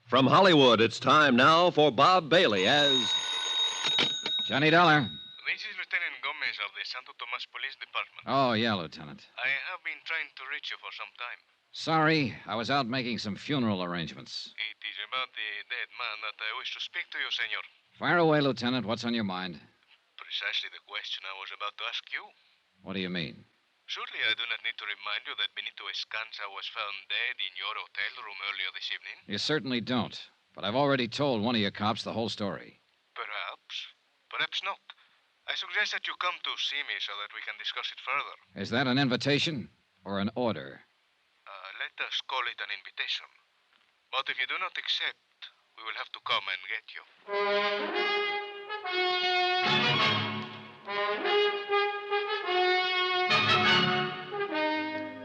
From Hollywood, it's time now for Bob Bailey as... Johnny Dollar. This is Lieutenant Gomez of the Santo Tomas Police Department. Oh, yeah, Lieutenant. I have been trying to reach you for some time. Sorry, I was out making some funeral arrangements. It is about the dead man that I wish to speak to you, senor. Fire away, Lieutenant. What's on your mind? Precisely the question I was about to ask you. What do you mean? Surely I do not need to remind you that Benito Escanza was found dead in your hotel room earlier this evening. You certainly don't. But I've already told one of your cops the whole story. Perhaps. Perhaps not. I suggest that you come to see me so that we can discuss it further. Is that an invitation or an order? Let us call it an invitation. But if you do not accept, we will have to come and get you.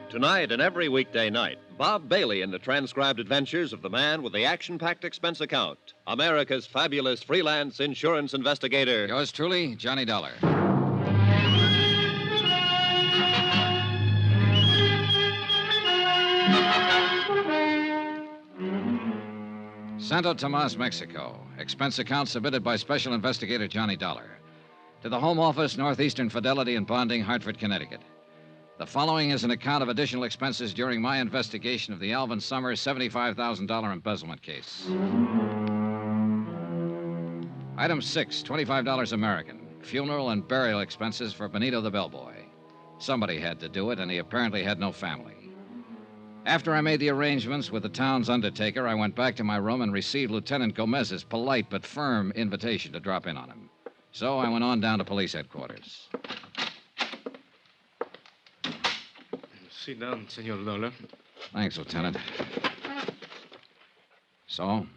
Tonight and every weekday night, Bob Bailey in the transcribed adventures of the man with the action-packed expense account, America's fabulous freelance insurance investigator. Yours truly, Johnny Dollar. Santo Tomas, Mexico. Expense account submitted by Special Investigator Johnny Dollar. To the Home Office, Northeastern Fidelity and Bonding, Hartford, Connecticut. The following is an account of additional expenses during my investigation of the Alvin Summers $75,000 embezzlement case. Item 6, $25 American. Funeral and burial expenses for Benito the bellboy. Somebody had to do it, and he apparently had no family. After I made the arrangements with the town's undertaker, I went back to my room and received Lieutenant Gomez's polite but firm invitation to drop in on him. So I went on down to police headquarters. Sit down, Senor Dollar. Thanks, Lieutenant. So?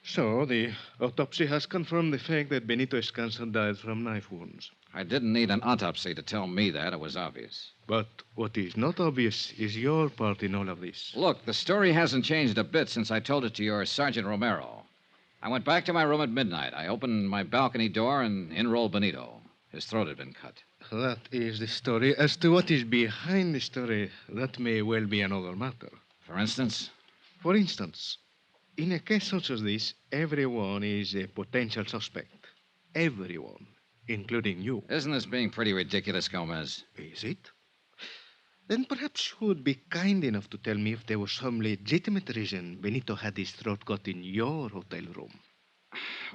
So, the autopsy has confirmed the fact that Benito Escanza died from knife wounds. I didn't need an autopsy to tell me that. It was obvious. But what is not obvious is your part in all of this. Look, the story hasn't changed a bit since I told it to your Sergeant Romero. I went back to my room at midnight. I opened my balcony door and in rolled Benito. His throat had been cut. That is the story. As to what is behind the story, that may well be another matter. For instance? For instance, in a case such as this, everyone is a potential suspect. Everyone, including you. Isn't this being pretty ridiculous, Gomez? Is it? Then perhaps you would be kind enough to tell me if there was some legitimate reason Benito had his throat cut in your hotel room.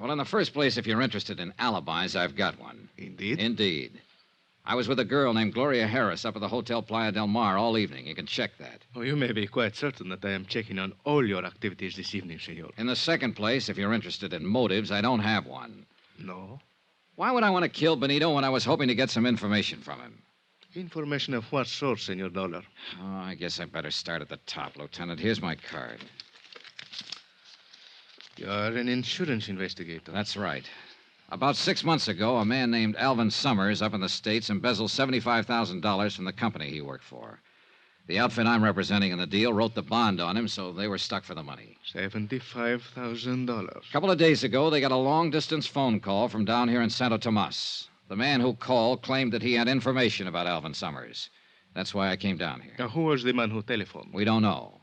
Well, in the first place, if you're interested in alibis, I've got one. Indeed? Indeed. I was with a girl named Gloria Harris up at the Hotel Playa del Mar all evening. You can check that. Oh, you may be quite certain that I am checking on all your activities this evening, senor. In the second place, if you're interested in motives, I don't have one. No? Why would I want to kill Benito when I was hoping to get some information from him? Information of what sort, Senor Dollar? Oh, I guess I better start at the top, Lieutenant. Here's my card. You're an insurance investigator. That's right. About 6 months ago, a man named Alvin Summers up in the States embezzled $75,000 from the company he worked for. The outfit I'm representing in the deal wrote the bond on him, so they were stuck for the money. $75,000. A couple of days ago, they got a long-distance phone call from down here in Santo Tomas. The man who called claimed that he had information about Alvin Summers. That's why I came down here. Now, who was the man who telephoned? We don't know.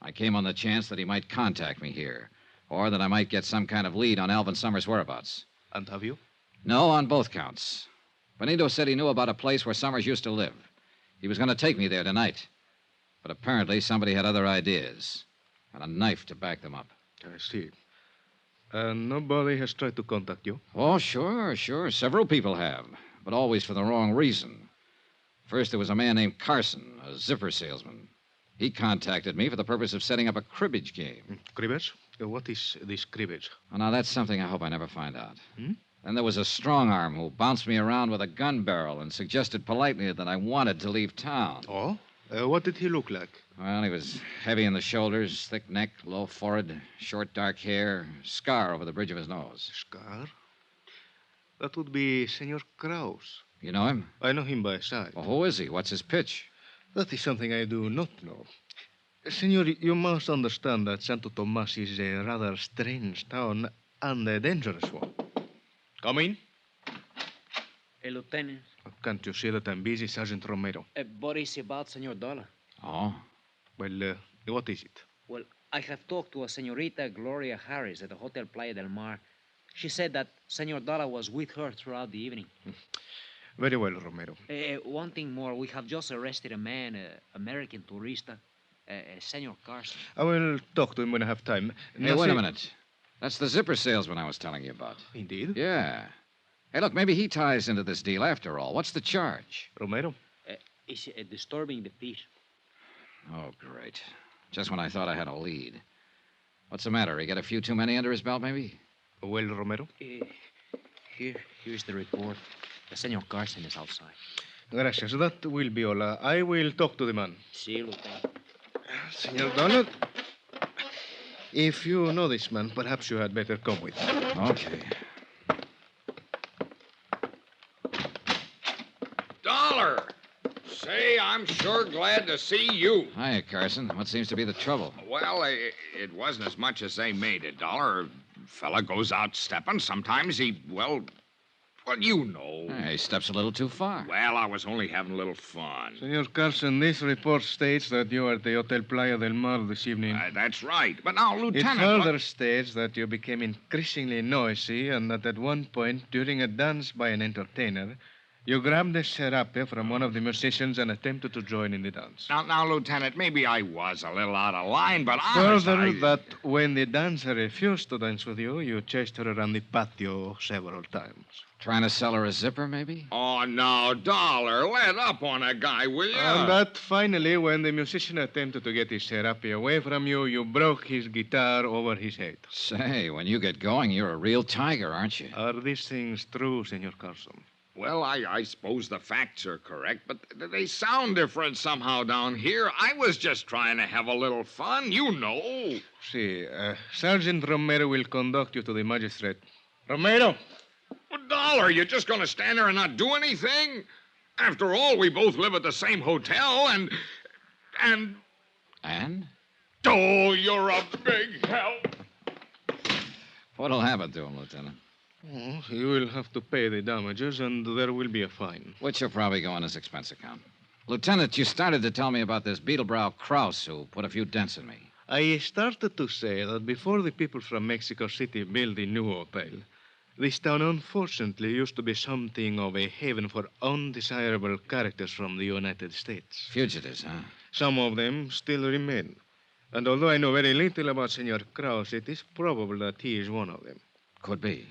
I came on the chance that he might contact me here, or that I might get some kind of lead on Alvin Summers' whereabouts. And have you? No, on both counts. Benito said he knew about a place where Summers used to live. He was going to take me there tonight. But apparently somebody had other ideas, and a knife to back them up. I see. And nobody has tried to contact you? Oh, sure. Several people have, but always for the wrong reason. First, there was a man named Carson, a zipper salesman. He contacted me for the purpose of setting up a cribbage game. Cribbage? What is this cribbage? Oh, now, that's something I hope I never find out. Then there was a strong-arm who bounced me around with a gun barrel and suggested politely that I wanted to leave town. Oh? What did he look like? Well, he was heavy in the shoulders, thick neck, low forehead, short dark hair, scar over the bridge of his nose. Scar? That would be Senor Kraus. You know him? I know him by sight. Well, who is he? What's his pitch? That is something I do not know. Senor, you must understand that Santo Tomas is a rather strange town and a dangerous one. Come in. Hey, Lieutenant. Can't you see that I'm busy, Sergeant Romero? What is about Senor Dollar? Oh? Well, what is it? Well, I have talked to a Senorita Gloria Harris at the Hotel Playa del Mar. She said that Senor Dollar was with her throughout the evening. Very well, Romero. One thing more. We have just arrested a man, American tourista, Senor Carson. I will talk to him when I have time. Hey, wait a minute. That's the zipper salesman I was telling you about. Indeed? Yeah. Hey, look, maybe he ties into this deal after all. What's the charge? Romero? Is disturbing the peace. Oh, great. Just when I thought I had a lead. What's the matter? He got a few too many under his belt, maybe? Well, Romero? Here's the report. The Senor Carson is outside. Gracias. That will be all. I will talk to the man. Si, Lieutenant. Senor Donald, if you know this man, perhaps you had better come with me. Okay. Dollar! Say, I'm sure glad to see you. Hiya, Carson. What seems to be the trouble? Well, it wasn't as much as they made it, Dollar. Fella goes out stepping. Sometimes he, well, you know. He steps a little too far. Well, I was only having a little fun. Senor Carson, this report states that you are at the Hotel Playa del Mar this evening. That's right. But now, Lieutenant... It further states that you became increasingly noisy and that at one point, during a dance by an entertainer, you grabbed a serape from one of the musicians and attempted to join in the dance. Now, Lieutenant, maybe I was a little out of line, but Further, that when the dancer refused to dance with you, you chased her around the patio several times. Trying to sell her a zipper, maybe? Oh, no, Dollar, let up on a guy, will you? And that finally, when the musician attempted to get his serape away from you, you broke his guitar over his head. Say, when you get going, you're a real tiger, aren't you? Are these things true, Senor Carson? Well, I suppose the facts are correct, but they sound different somehow down here. I was just trying to have a little fun, you know. See, Sergeant Romero will conduct you to the magistrate. Romero! Well, Dollar, you're just going to stand there and not do anything? After all, we both live at the same hotel, and... And? Oh, you're a big help. What'll happen to him, Lieutenant? Oh, you will have to pay the damages, and there will be a fine. Which will probably go on his expense account. Lieutenant, you started to tell me about this Beetlebrow Krause who put a few dents in me. I started to say that before the people from Mexico City built the new hotel, this town unfortunately used to be something of a haven for undesirable characters from the United States. Fugitives, huh? Some of them still remain. And although I know very little about Senor Krause, it is probable that he is one of them. Could be.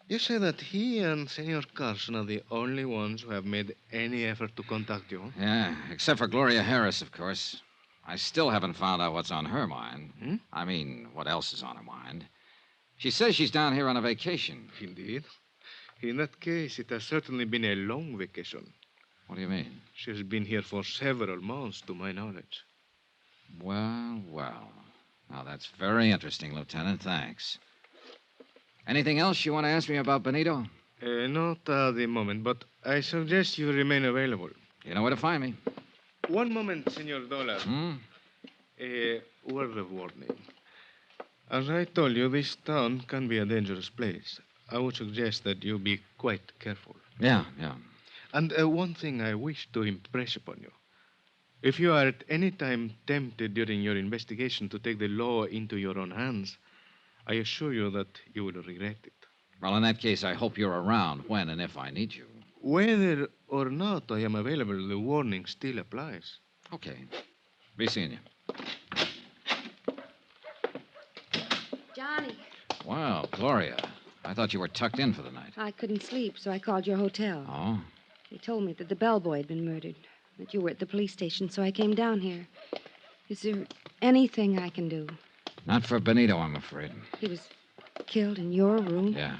You say that he and Senor Carson are the only ones who have made any effort to contact you? Yeah, except for Gloria Harris, of course. I still haven't found out what's on her mind. I mean, what else is on her mind. She says she's down here on a vacation. Indeed. In that case, it has certainly been a long vacation. What do you mean? She has been here for several months, to my knowledge. Well. Now, that's very interesting, Lieutenant. Thanks. Anything else you want to ask me about Benito? Not at the moment, but I suggest you remain available. You know where to find me. One moment, Senor Dollar. A word of warning. As I told you, this town can be a dangerous place. I would suggest that you be quite careful. Yeah. And one thing I wish to impress upon you. If you are at any time tempted during your investigation to take the law into your own hands, I assure you that you will regret it. Well, in that case, I hope you're around when and if I need you. Whether or not I am available, the warning still applies. Okay. Be seeing you. Johnny, Wow, Gloria. I thought you were tucked in for the night. I couldn't sleep, so I called your hotel. Oh? They told me that the bellboy had been murdered, that you were at the police station, so I came down here. Is there anything I can do? Not for Benito, I'm afraid. He was killed in your room? Yeah.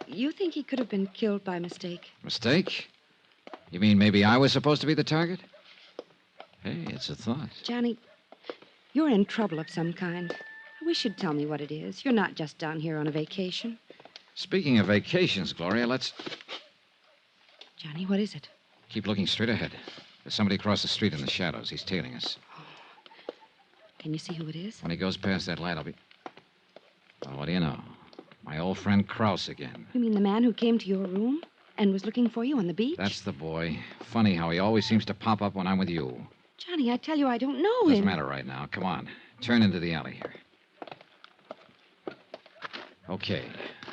You think he could have been killed by mistake? Mistake? You mean maybe I was supposed to be the target? Hey, it's a thought. Johnny, you're in trouble of some kind. I wish you'd tell me what it is. You're not just down here on a vacation. Speaking of vacations, Gloria, let's... Johnny, what is it? Keep looking straight ahead. There's somebody across the street in the shadows. He's tailing us. Can you see who it is? When he goes past that light, I'll be... Well, what do you know? My old friend Krause again. You mean the man who came to your room and was looking for you on the beach? That's the boy. Funny how he always seems to pop up when I'm with you. Johnny, I tell you, I don't know him. Doesn't matter right now. Come on. Turn into the alley here. Okay.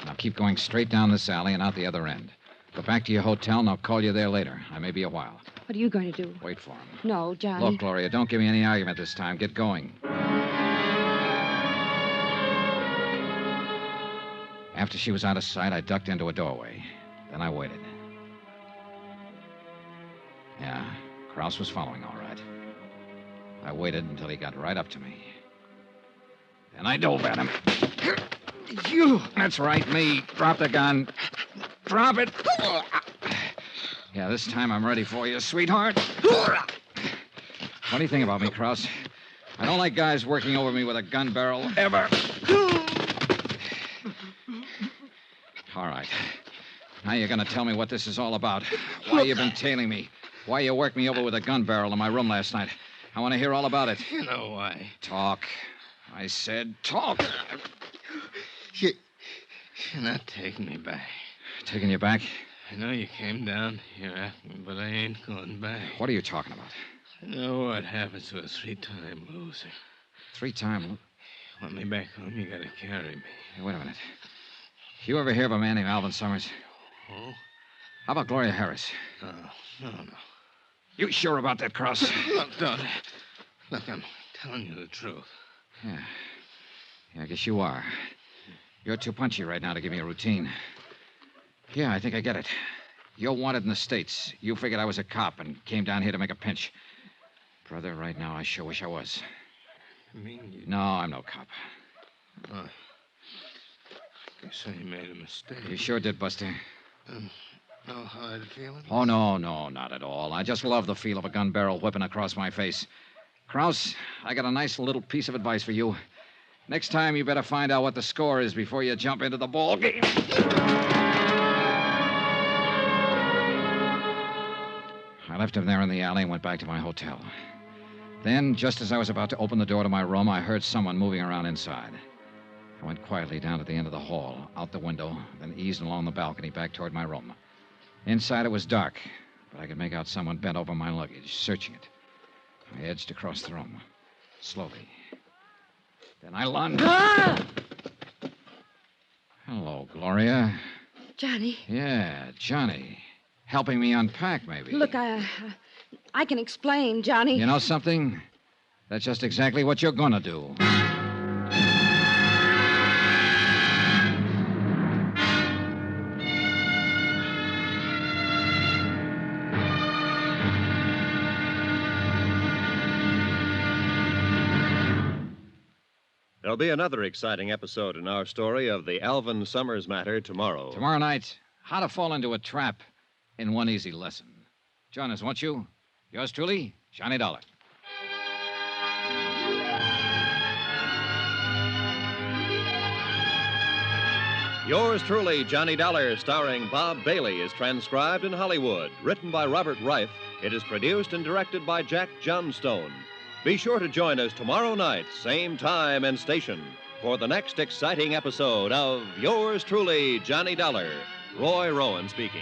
Now keep going straight down this alley and out the other end. Go back to your hotel, and I'll call you there later. I may be a while. What are you going to do? Wait for him. No, Johnny. Look, Gloria, don't give me any argument this time. Get going. After she was out of sight, I ducked into a doorway. Then I waited. Yeah, Krause was following all right. I waited until he got right up to me. Then I dove at him. You! That's right, me. Drop the gun. Drop it. Yeah, this time I'm ready for you, sweetheart. Funny thing about me, Krause. I don't like guys working over me with a gun barrel, ever. All right. Now you're going to tell me what this is all about. Why you've been tailing me. Why you worked me over with a gun barrel in my room last night. I want to hear all about it. You know why. Talk. I said talk. You're not taking me back. Taking you back? I know you came down here after me, but I ain't going back. What are you talking about? I know what happens to a 3-time loser. 3-time? Want me back home, you gotta carry me. Hey, wait a minute. You ever hear of a man named Alvin Summers? Oh? How about Gloria Harris? No. You sure about that, Krause? Look, don't. Look, I'm telling you the truth. Yeah, I guess you are. You're too punchy right now to give me a routine. Yeah, I think I get it. You're wanted in the States. You figured I was a cop and came down here to make a pinch. Brother, right now, I sure wish I was. You mean you... No, I'm no cop. Oh. Guess I made a mistake. You sure did, Buster. No hard feelings? Oh, no, not at all. I just love the feel of a gun barrel whipping across my face. Krause, I got a nice little piece of advice for you. Next time, you better find out what the score is before you jump into the ball game. I left him there in the alley and went back to my hotel. Then, just as I was about to open the door to my room, I heard someone moving around inside. I went quietly down to the end of the hall, out the window, then eased along the balcony back toward my room. Inside, it was dark, but I could make out someone bent over my luggage, searching it. I edged across the room, slowly. Then I lunged. Ah! Hello, Gloria. Johnny. Yeah, Johnny. Helping me unpack, maybe. Look, I can explain, Johnny. You know something? That's just exactly what you're gonna do. There'll be another exciting episode in our story of the Alvin Summers matter tomorrow. Tomorrow night, how to fall into a trap in one easy lesson. Join us, won't you? Yours truly, Johnny Dollar. Yours truly, Johnny Dollar, starring Bob Bailey, is transcribed in Hollywood. Written by Robert Reif, it is produced and directed by Jack Johnstone. Be sure to join us tomorrow night, same time and station, for the next exciting episode of Yours truly, Johnny Dollar. Roy Rowan speaking.